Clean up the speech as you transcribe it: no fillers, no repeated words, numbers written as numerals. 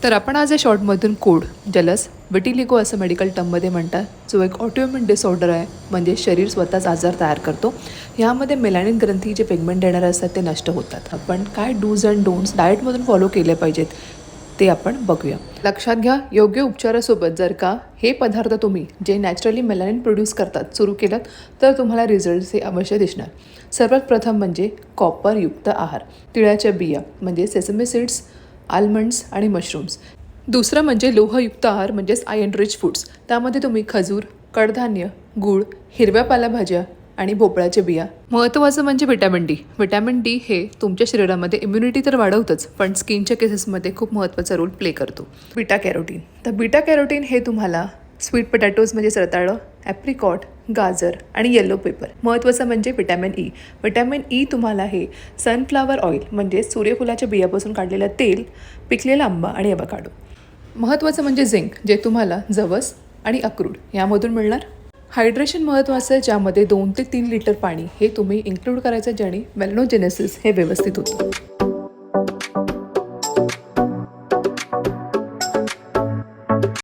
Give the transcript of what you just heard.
तर आपण आज या शॉर्टमधून कोड, ज्यालाच विटिलिगो असं मेडिकल टर्ममध्ये म्हणतात, जो एक ऑटोइम्यून डिसऑर्डर आहे, म्हणजे शरीर स्वतःच आजार तयार करतो. ह्यामध्ये मेलॅनिन ग्रंथी जे पिगमेंट देणारे असतात ते नष्ट होतात. आपण काय डूज अँड डोंट्स डाएटमधून फॉलो केले पाहिजेत ते आपण बघूया. लक्षात घ्या, योग्य उपचारासोबत जर का हे पदार्थ तुम्ही जे नॅचरली मेलॅनिन प्रोड्यूस करतात सुरू केलात तर तुम्हाला रिझल्ट्स हे अवश्य दिसणार. सर्वात प्रथम म्हणजे कॉपरयुक्त आहार, तिळाच्या बिया म्हणजे सेसमी सीड्स, आल्मंड्स आणि मशरूम्स. दुसरं म्हणजे लोहयुक्त आहार म्हणजेच आयर्न रिच फूड्स. त्यामध्ये तुम्ही खजूर, कडधान्य, गूळ, हिरव्या पालेभाज्या आणि भोपळ्याच्या बिया. महत्त्वाचं म्हणजे विटॅमिन डी. विटॅमिन डी हे तुमच्या शरीरामध्ये इम्युनिटी तर वाढवतंच, पण स्किनच्या केसेसमध्ये खूप महत्त्वाचा रोल प्ले करतो. Beta carotene. तर बीटा कॅरोटीन हे तुम्हाला स्वीट पोटॅटोज म्हणजे रताळं, ॲप्रिकॉट, गाजर आणि येलो पेपर. महत्त्वाचं म्हणजे विटॅमिन ई. विटॅमिन ई तुम्हाला हे सनफ्लावर ऑइल म्हणजे सूर्यफुलाच्या बियापासून काढलेलं तेल, पिकलेला आंबा आणि अवोकाडो. महत्त्वाचं म्हणजे झिंक, जे तुम्हाला जवस आणि अक्रूड यामधून मिळणार. हायड्रेशन महत्त्वाचं आहे, ज्यामध्ये 2 ते 3 लिटर पाणी हे तुम्ही इन्क्लूड करायचं, ज्याने मेलनोजेनेसिस हे व्यवस्थित होतं.